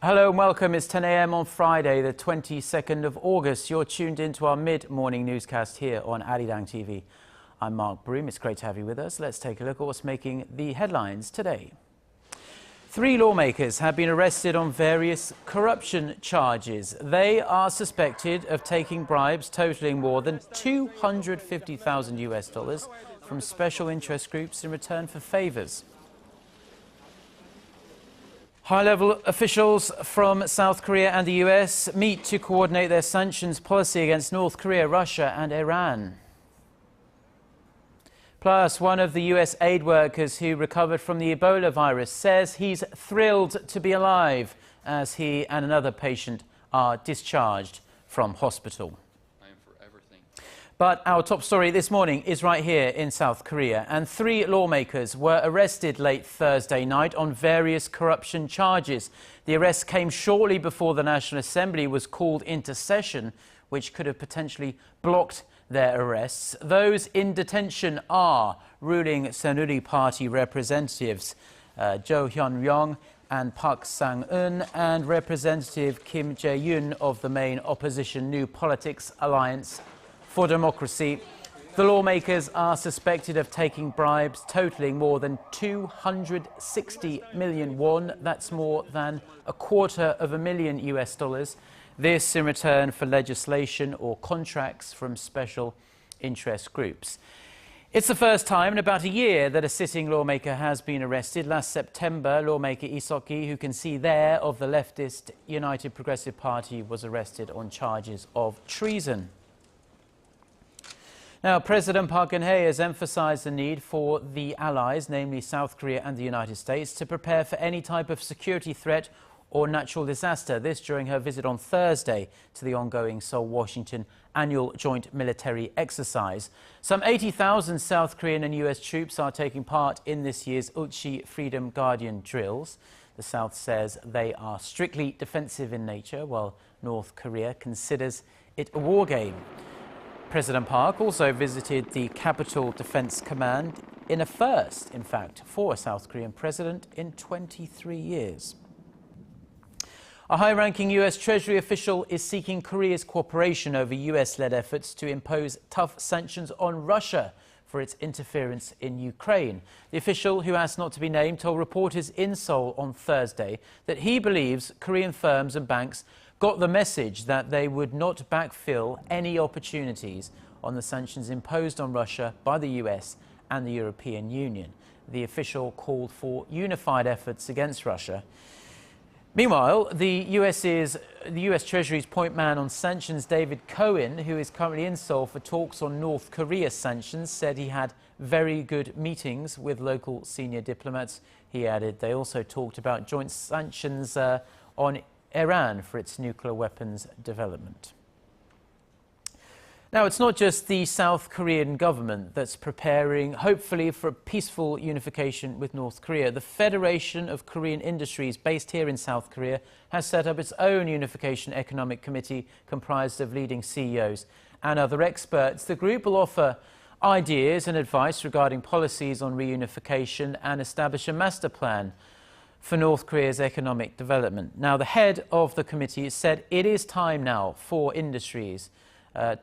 Hello and welcome. It's 10 a.m. on Friday, the 22nd of August. You're tuned into our mid-morning newscast here on ARIRANG TV. I'm Mark Broom. It's great to have you with us. Let's take a look at what's making the headlines today. 3 lawmakers have been arrested on various corruption charges. They are suspected of taking bribes totaling more than $250,000 from special interest groups in return for favors. High-level officials from South Korea and the US meet to coordinate their sanctions policy against North Korea, Russia and Iran. Plus, one of the US aid workers who recovered from the Ebola virus says he's thrilled to be alive as he and another patient are discharged from hospital. But our top story this morning is right here in South Korea, and 3 lawmakers were arrested late Thursday night on various corruption charges. The arrest came shortly before the National Assembly was called into session, which could have potentially blocked their arrests. Those in detention are ruling Saenuri Party representatives Cho Hyun-ryong and Park Sang-eun and Representative Kim Jae-yun of the main opposition New Politics Alliance for Democracy. The lawmakers are suspected of taking bribes totaling more than 260 million won. That's more than $250,000. This in return for legislation or contracts from special interest groups. It's the first time in about a year that a sitting lawmaker has been arrested. Last September, lawmaker Lee Seok-ki, who can see there, of the leftist United Progressive Party, was arrested on charges of treason. Now, President Park Geun-hye has emphasized the need for the allies, namely South Korea and the United States, to prepare for any type of security threat or natural disaster. This during her visit on Thursday to the ongoing Seoul-Washington annual joint military exercise. Some 80,000 South Korean and US troops are taking part in this year's Ulchi Freedom Guardian drills. The South says they are strictly defensive in nature, while North Korea considers it a war game. President Park also visited the Capital Defense Command in a first, in fact, for a South Korean president in 23 years. A high-ranking US Treasury official is seeking Korea's cooperation over US-led efforts to impose tough sanctions on Russia for its interference in Ukraine. The official, who asked not to be named, told reporters in Seoul on Thursday that he believes Korean firms and banks got the message that they would not backfill any opportunities on the sanctions imposed on Russia by the US and the European Union. The official called for unified efforts against Russia. Meanwhile, the US Treasury's point man on sanctions, David Cohen, who is currently in Seoul for talks on North Korea sanctions, said he had very good meetings with local senior diplomats. He added they also talked about joint sanctions on Iran for its nuclear weapons development. Now, it's not just the South Korean government that's preparing, hopefully, for a peaceful unification with North Korea. The Federation of Korean Industries, based here in South Korea, has set up its own Unification Economic Committee comprised of leading CEOs and other experts. The group will offer ideas and advice regarding policies on reunification and establish a master plan for North Korea's economic development. Now, the head of the committee said it is time now for industries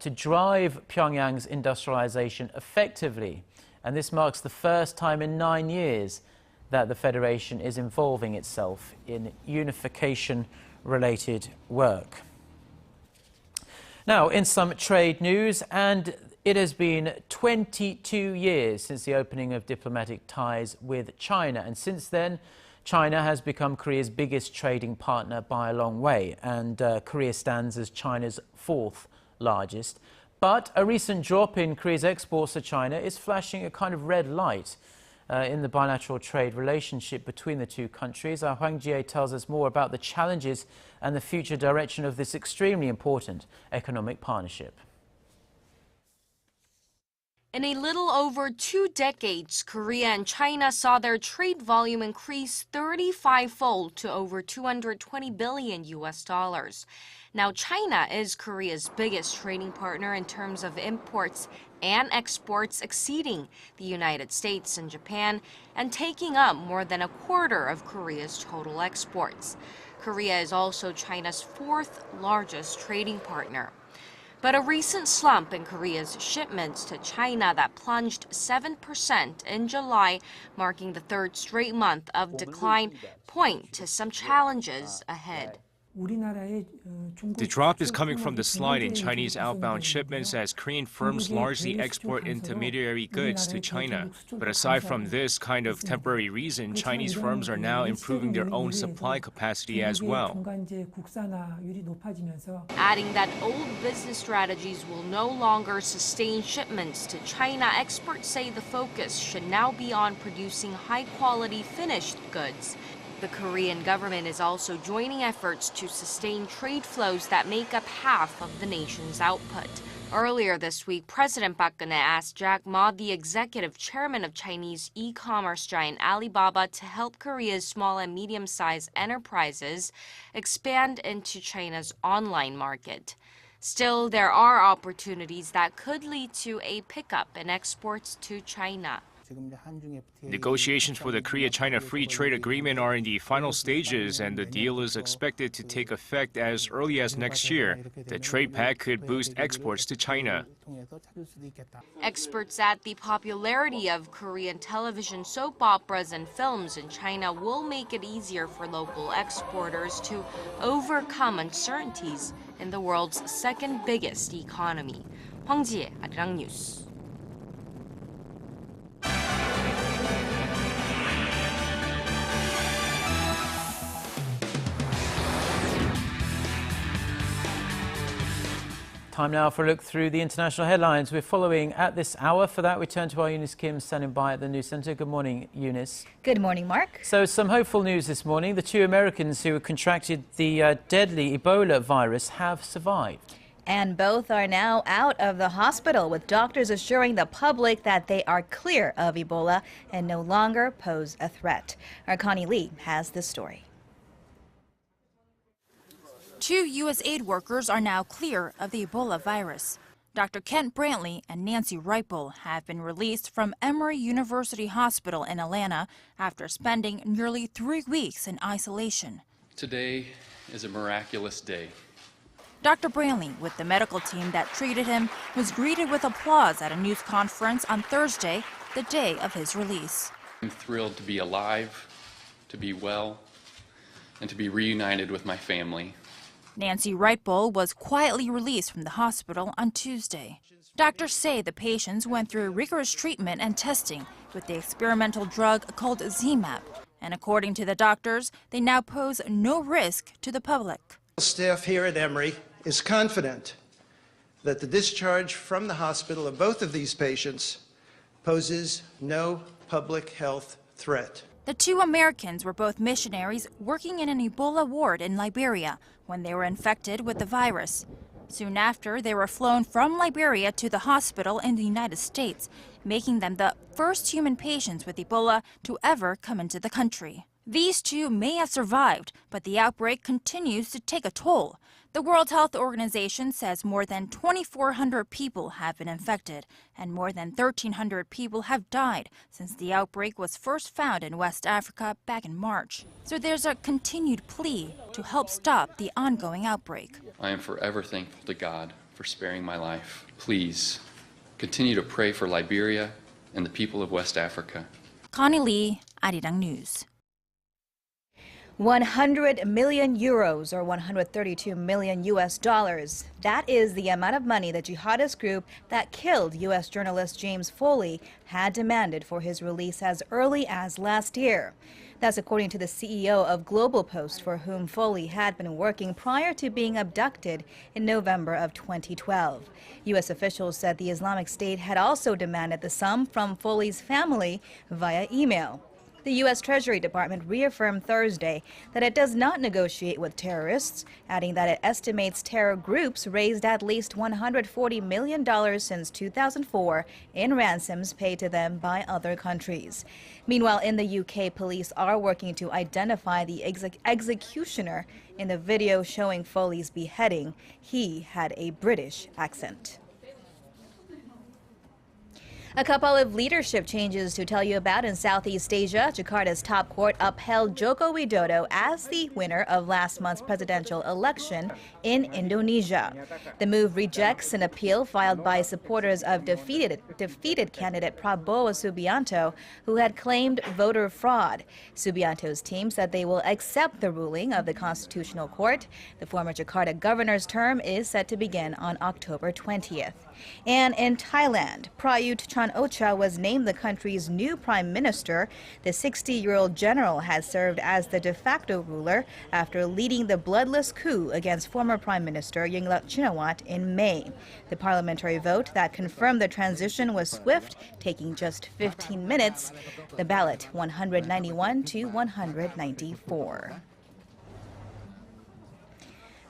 to drive Pyongyang's industrialization effectively. And this marks the first time in 9 years that the Federation is involving itself in unification-related work. Now, in some trade news, and it has been 22 years since the opening of diplomatic ties with China. And since then, China has become Korea's biggest trading partner by a long way, and Korea stands as China's 4th largest. But a recent drop in Korea's exports to China is flashing a kind of red light in the bilateral trade relationship between the two countries. Our Hwang Ji-ae tells us more about the challenges and the future direction of this extremely important economic partnership. In a little over 2 decades, Korea and China saw their trade volume increase 35-fold to over $220 billion. Now, China is Korea's biggest trading partner in terms of imports and exports, exceeding the United States and Japan, and taking up more than a quarter of Korea's total exports. Korea is also China's fourth largest trading partner. But a recent slump in Korea's shipments to China that plunged 7% in July, marking the third straight month of decline, point to some challenges ahead. The drop is coming from the slide in Chinese outbound shipments as Korean firms largely export intermediary goods to China. But aside from this kind of temporary reason, Chinese firms are now improving their own supply capacity as well. Adding that old business strategies will no longer sustain shipments to China, experts say the focus should now be on producing high-quality finished goods. The Korean government is also joining efforts to sustain trade flows that make up half of the nation's output. Earlier this week, President Park Geun-hye asked Jack Ma, the executive chairman of Chinese e-commerce giant Alibaba, to help Korea's small and medium-sized enterprises expand into China's online market. Still, there are opportunities that could lead to a pickup in exports to China. Negotiations for the Korea-China Free Trade Agreement are in the final stages, and the deal is expected to take effect as early as next year. The trade pact could boost exports to China. Experts add the popularity of Korean television soap operas and films in China will make it easier for local exporters to overcome uncertainties in the world's second biggest economy. Hwang Ji-hye, ARIRANG News. Time now for a look through the international headlines we're following at this hour. For that, we turn to our Eunice Kim standing by at the News Center. Good morning, Eunice. Good morning, Mark. So some hopeful news this morning. The two Americans who contracted the deadly Ebola virus have survived. And both are now out of the hospital, with doctors assuring the public that they are clear of Ebola and no longer pose a threat. Our Connie Lee has this story. 2 U.S. aid workers are now clear of the Ebola virus. Dr. Kent Brantley and Nancy Reipel have been released from Emory University Hospital in Atlanta after spending nearly 3 weeks in isolation. Today is a miraculous day. Dr. Brantley, with the medical team that treated him, was greeted with applause at a news conference on Thursday, the day of his release. I'm thrilled to be alive, to be well, and to be reunited with my family. Nancy Reipel was quietly released from the hospital on Tuesday. Doctors say the patients went through rigorous treatment and testing with the experimental drug called ZMapp. And according to the doctors, they now pose no risk to the public. Staff here at Emory is confident that the discharge from the hospital of both of these patients poses no public health threat. The two Americans were both missionaries working in an Ebola ward in Liberia when they were infected with the virus. Soon after, they were flown from Liberia to the hospital in the United States, making them the first human patients with Ebola to ever come into the country. These two may have survived, but the outbreak continues to take a toll. The World Health Organization says more than 2,400 people have been infected, and more than 1,300 people have died since the outbreak was first found in West Africa back in March. So there's a continued plea to help stop the ongoing outbreak. I am forever thankful to God for sparing my life. Please continue to pray for Liberia and the people of West Africa. Connie Lee, ARIRANG News. 100 million euros, or 132 million US dollars. That is the amount of money the jihadist group that killed U.S. journalist James Foley had demanded for his release as early as last year. That's according to the CEO of Global Post, for whom Foley had been working prior to being abducted in November of 2012. U.S. officials said the Islamic State had also demanded the sum from Foley's family via email. The U.S. Treasury Department reaffirmed Thursday that it does not negotiate with terrorists, adding that it estimates terror groups raised at least $140 million since 2004 in ransoms paid to them by other countries. Meanwhile, in the UK, police are working to identify the executioner in the video showing Foley's beheading. He had a British accent. A couple of leadership changes to tell you about in Southeast Asia. Jakarta's top court upheld Joko Widodo as the winner of last month's presidential election in Indonesia. The move rejects an appeal filed by supporters of defeated candidate Prabowo Subianto, who had claimed voter fraud. Subianto's team said they will accept the ruling of the Constitutional Court. The former Jakarta governor's term is set to begin on October 20th. And in Thailand, Prayut Chan-o-cha was named the country's new prime minister. The 60-year-old general has served as the de facto ruler after leading the bloodless coup against former Prime Minister Yingluck Shinawatra in May. The parliamentary vote that confirmed the transition was swift, taking just 15 minutes. The ballot 191 to 194.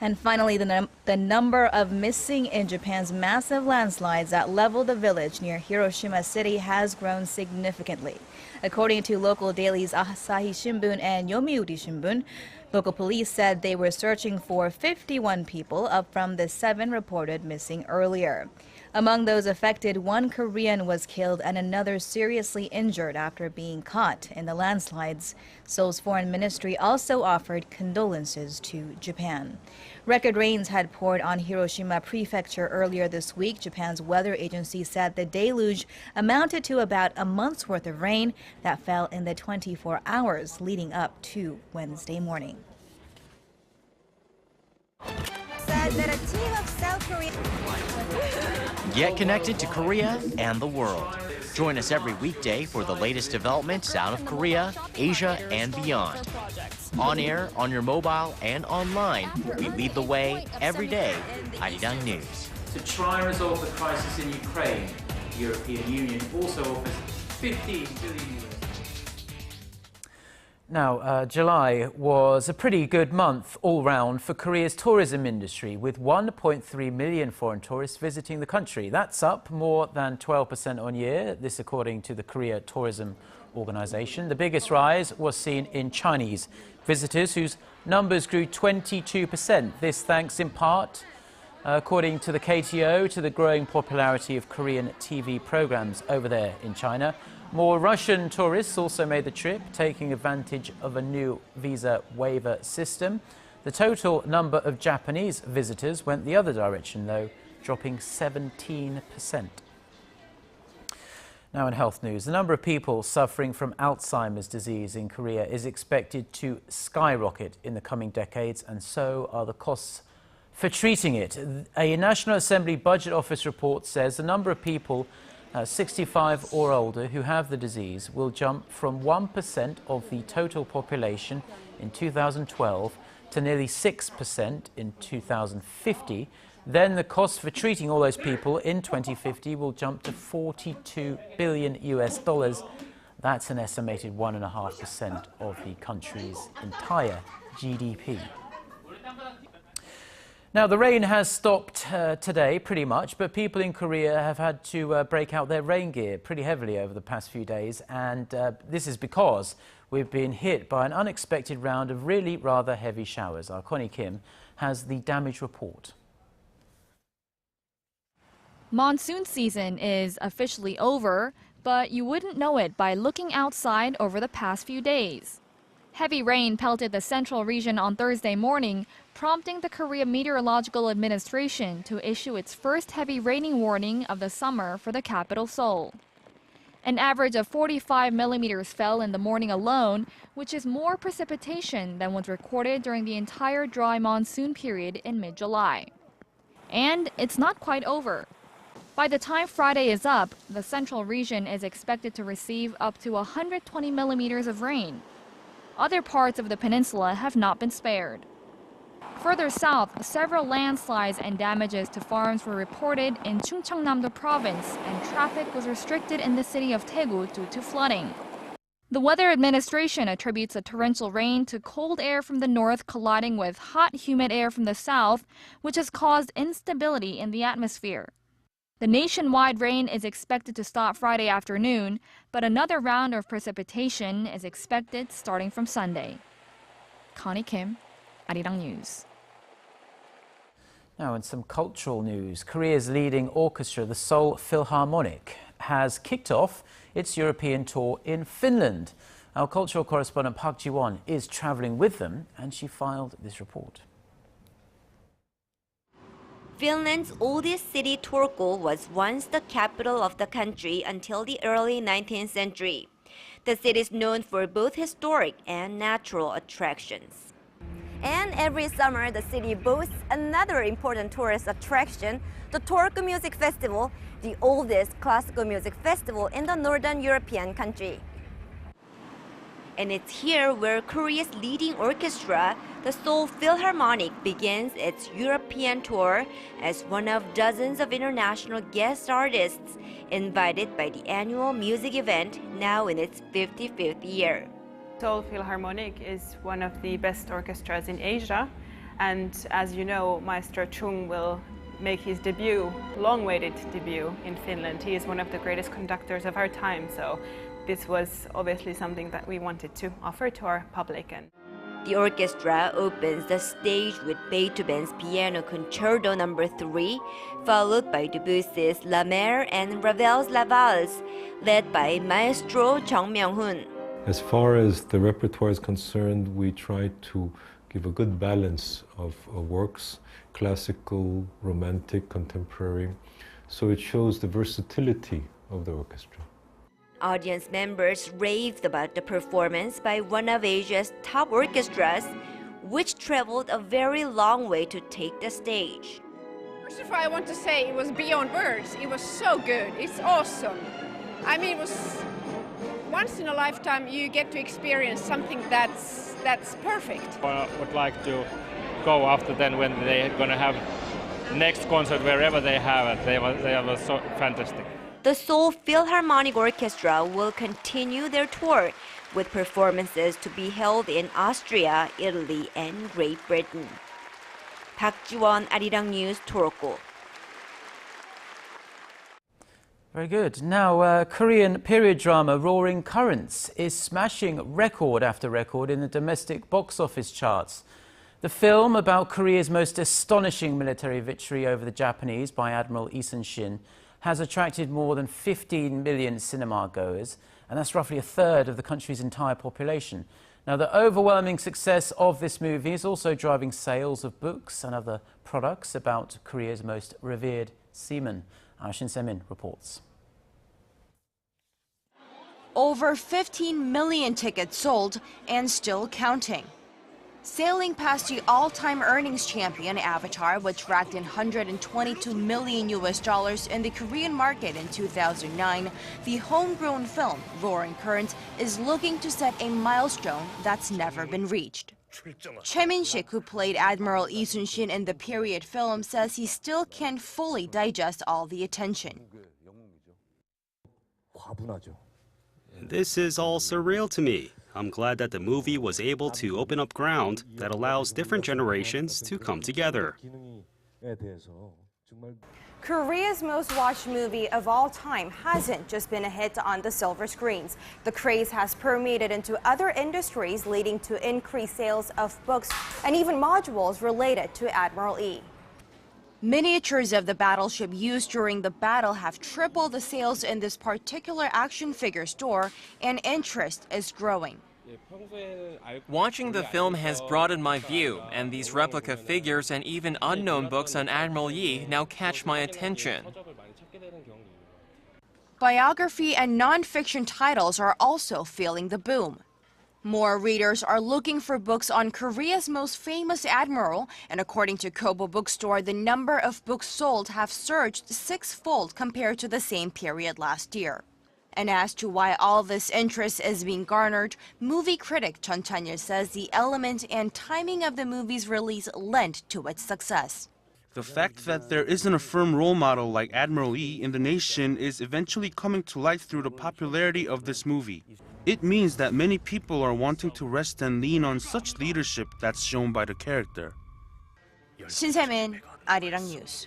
And finally, the number of missing in Japan's massive landslides that leveled the village near Hiroshima City has grown significantly. According to local dailies Asahi Shimbun and Yomiuri Shimbun, local police said they were searching for 51 people, up from the 7 reported missing earlier. Among those affected, 1 Korean was killed and another seriously injured after being caught in the landslides. Seoul's foreign ministry also offered condolences to Japan. Record rains had poured on Hiroshima Prefecture earlier this week. Japan's weather agency said the deluge amounted to about a month's worth of rain that fell in the 24 hours leading up to Wednesday morning. Said that a team of South Korea. Get connected to Korea and the world. Join us every weekday for the latest developments out of Korea, Asia, and beyond. On air, on your mobile, and online, we lead the way every day. ARIRANG News. To try and resolve the crisis in Ukraine, the European Union also offers $15 billion. Now, July was a pretty good month all round for Korea's tourism industry, with 1.3 million foreign tourists visiting the country. That's up more than 12% on year, this according to the Korea Tourism Organization. The biggest rise was seen in Chinese visitors, whose numbers grew 22%. This thanks in part, according to the KTO, to the growing popularity of Korean TV programs over there in China. More Russian tourists also made the trip, taking advantage of a new visa waiver system. The total number of Japanese visitors went the other direction, though, dropping 17%. Now in health news, the number of people suffering from Alzheimer's disease in Korea is expected to skyrocket in the coming decades, and so are the costs for treating it. A National Assembly Budget Office report says the number of people 65 or older who have the disease will jump from 1% of the total population in 2012 to nearly 6% in 2050. Then the cost for treating all those people in 2050 will jump to $42 billion US. That's an estimated 1.5% of the country's entire GDP. Now, the rain has stopped today, pretty much, but people in Korea have had to break out their rain gear pretty heavily over the past few days, and this is because we've been hit by an unexpected round of really rather heavy showers. Our Connie Kim has the damage report. Monsoon season is officially over, but you wouldn't know it by looking outside over the past few days. Heavy rain pelted the central region on Thursday morning, prompting the Korea Meteorological Administration to issue its first heavy raining warning of the summer for the capital Seoul. An average of 45 millimeters fell in the morning alone, which is more precipitation than was recorded during the entire dry monsoon period in mid-July. And it's not quite over. By the time Friday is up, the central region is expected to receive up to 120 millimeters of rain. Other parts of the peninsula have not been spared. Further south, several landslides and damages to farms were reported in Chungcheongnam-do province, and traffic was restricted in the city of Daegu due to flooding. The Weather Administration attributes the torrential rain to cold air from the north colliding with hot, humid air from the south, which has caused instability in the atmosphere. The nationwide rain is expected to stop Friday afternoon, but another round of precipitation is expected starting from Sunday. Connie Kim, ARIRANG News. Now in some cultural news, Korea's leading orchestra, the Seoul Philharmonic, has kicked off its European tour in Finland. Our cultural correspondent Park Ji-won is travelling with them, and she filed this report. Finland's oldest city, Turku, was once the capital of the country until the early 19th century. The city is known for both historic and natural attractions. And every summer, the city boasts another important tourist attraction, the Turku Music Festival, the oldest classical music festival in the Northern European country. And it's here where Korea's leading orchestra, the Seoul Philharmonic, begins its European tour as one of dozens of international guest artists invited by the annual music event, now in its 55th year. Seoul Philharmonic is one of the best orchestras in Asia, and as you know, Maestro Chung will make his debut, long-awaited debut, in Finland. He is one of the greatest conductors of our time, so this was obviously something that we wanted to offer to our public. The orchestra opens the stage with Beethoven's Piano Concerto No. 3, followed by Debussy's La Mer and Ravel's La Valse, led by Maestro Jung Myung-hoon. As far as the repertoire is concerned, we try to give a good balance of works, classical, romantic, contemporary, so it shows the versatility of the orchestra. Audience members raved about the performance by one of Asia's top orchestras, which traveled a very long way to take the stage. First of all, I want to say it was beyond words. It was so good. It's awesome. I mean, it was once in a lifetime you get to experience something that's perfect. I would like to go after then when they're going to have next concert wherever they have it. They were so fantastic. The Seoul Philharmonic Orchestra will continue their tour with performances to be held in Austria, Italy, and Great Britain. Park Ji-won, ARIRANG News, Turku. Very good. Now, Korean period drama Roaring Currents is smashing record after record in the domestic box office charts. The film about Korea's most astonishing military victory over the Japanese by Admiral Lee Seok-ki has attracted more than 15 million cinema goers, and that's roughly a third of the country's entire population. Now, the overwhelming success of this movie is also driving sales of books and other products about Korea's most revered seamen. Shin Se-min reports. Over 15 million tickets sold and still counting. Sailing past the all-time earnings champion Avatar, which racked in $122 million in the Korean market in 2009, the homegrown film Roaring Currents is looking to set a milestone that's never been reached. Choi Min-sik, who played Admiral Lee Seok-ki in the period film, says he still can't fully digest all the attention. This is all surreal to me. I'm glad that the movie was able to open up ground that allows different generations to come together. Korea's most watched movie of all time hasn't just been a hit on the silver screens. The craze has permeated into other industries, leading to increased sales of books and even modules related to Admiral E. Miniatures of the battleship used during the battle have tripled the sales in this particular action figure store, and interest is growing. Watching the film has broadened my view, and these replica figures and even unknown books on Admiral Yi now catch my attention. Biography and non-fiction titles are also feeling the boom. More readers are looking for books on Korea's most famous admiral, and according to Kobo Bookstore, the number of books sold have surged six-fold compared to the same period last year. And as to why all this interest is being garnered, movie critic Chun Chan-il says the element and timing of the movie's release lent to its success. The fact that there isn't a firm role model like Admiral Yi in the nation is eventually coming to light through the popularity of this movie. It means that many people are wanting to rest and lean on such leadership that's shown by the character. Shin Se-min, ARIRANG News.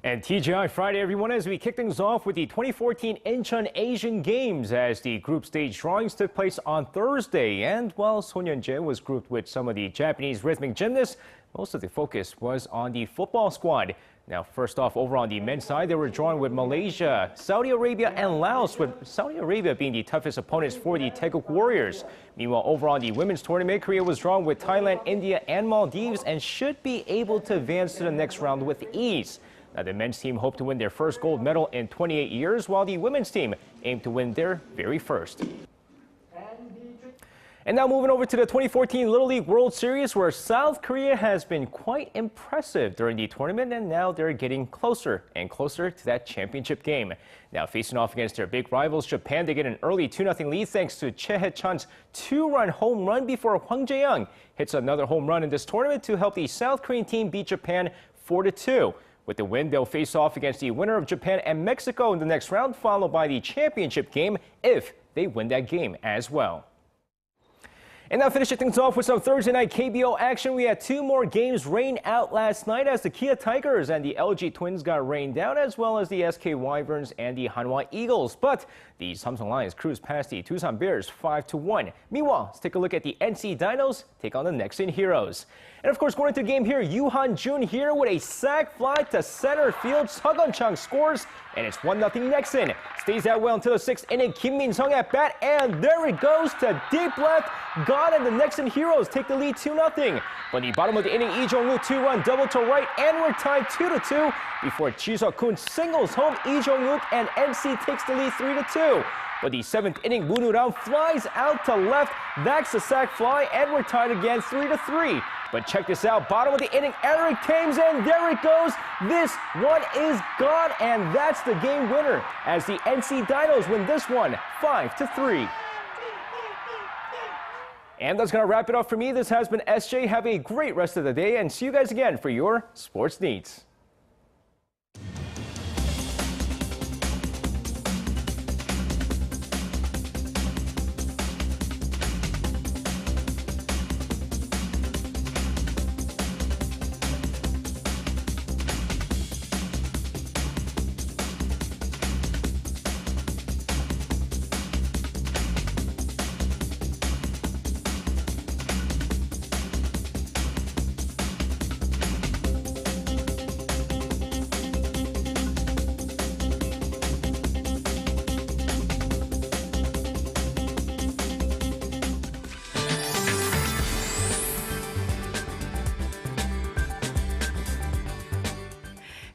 And TGI Friday, everyone, as we kick things off with the 2014 Incheon Asian Games as the group stage drawings took place on Thursday. And while Son Yeon-jae was grouped with some of the Japanese rhythmic gymnasts, most of the focus was on the football squad. Now, first off, over on the men's side, they were drawn with Malaysia, Saudi Arabia, and Laos, with Saudi Arabia being the toughest opponents for the Taeguk Warriors. Meanwhile, over on the women's tournament, Korea was drawn with Thailand, India, and Maldives and should be able to advance to the next round with ease. Now, the men's team hoped to win their first gold medal in 28 years, while the women's team aimed to win their very first. And now moving over to the 2014 Little League World Series, where South Korea has been quite impressive during the tournament, and now they're getting closer and closer to that championship game. Now facing off against their big rivals, Japan, they get an early 2-0 lead thanks to Choi Hae-chan's 2-run home run before Hwang Jae-young hits another home run in this tournament to help the South Korean team beat Japan 4-2. With the win, they'll face off against the winner of Japan and Mexico in the next round, followed by the championship game if they win that game as well. And now finishing things off with some Thursday night KBO action. We had two more games rain out last night as the Kia Tigers and the LG Twins got rained out, as well as the SK Wyverns and the Hanwha Eagles. But the Samsung Lions cruised past the Tucson Bears 5-1. Meanwhile, let's take a look at the NC Dinos take on the Nexon Heroes. And of course, going into the game here, Yoo Han-jun here with a sac fly to center field. Seok Chang scores, and it's 1-0 Nexon. Stays that well until the 6th inning. Kim Min-sung at bat, and there it goes to deep left. Gone, and the Nexon Heroes take the lead 2-0. But the bottom of the inning, Lee Jong-woo 2-run double to right, and we're tied 2-2 before Ji Seok-kun singles home Lee Jong-wook, and NC takes the lead 3-2. But the 7th inning, Moon Woo-rang flies out to left. That's a sac fly, and we're tied again 3-3. But check this out, bottom of the inning, Eric Thames, and there it goes. This one is gone, and that's the game winner as the NC Dinos win this one 5-3. And that's going to wrap it up for me. This has been SJ. Have a great rest of the day, and see you guys again for your sports needs.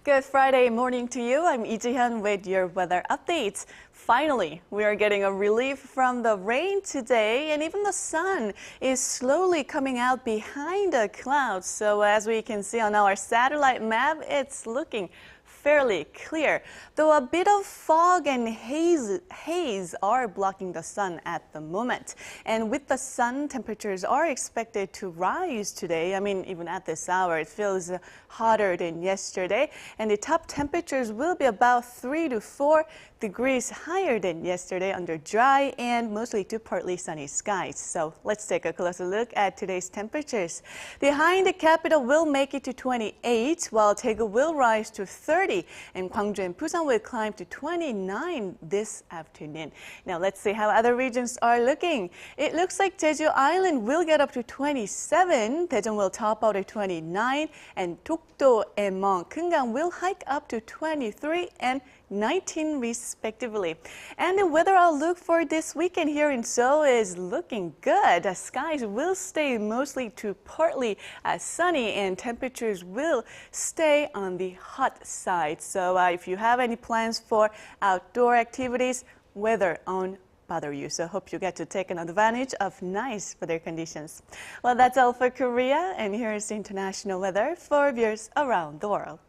Good Friday morning to you. I'm Lee Ji-hyun with your weather updates. Finally, we are getting a relief from the rain today, and even the sun is slowly coming out behind the clouds. So as we can see on our satellite map, it's looking fairly clear, though a bit of fog and haze are blocking the sun at the moment. And with the sun, temperatures are expected to rise today. I mean, even at this hour, it feels hotter than yesterday. And the top temperatures will be about 3 to 4 degrees higher than yesterday under dry and mostly to partly sunny skies. So let's take a closer look at today's temperatures. The high in the capital will make it to 28, while Daegu will rise to 30, and Gwangju and Busan will climb to 29 this afternoon. Now let's see how other regions are looking. It looks like Jeju Island will get up to 27, Daejeon will top out at 29, and Dokdo and Mong Keungang will hike up to 23 and 19 respectively. And the weather outlook for this weekend here in Seoul is looking good. The skies will stay mostly to partly sunny, and temperatures will stay on the hot side. So if you have any plans for outdoor activities, weather won't bother you. So hope you get to take an advantage of nice weather conditions. Well, that's all for Korea, and here's the international weather for viewers around the world.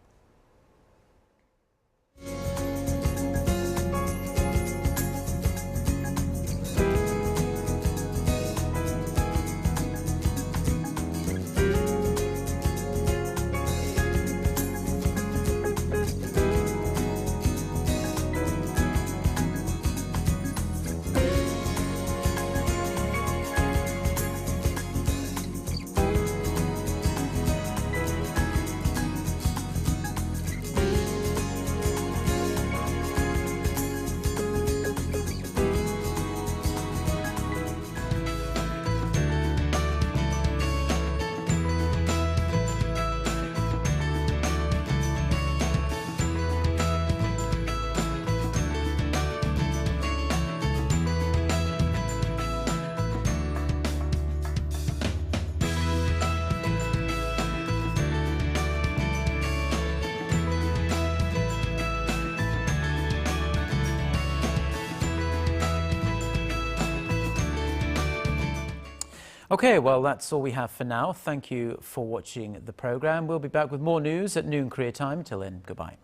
OK, well, that's all we have for now. Thank you for watching the programme. We'll be back with more news at noon Korea time. Till then, goodbye.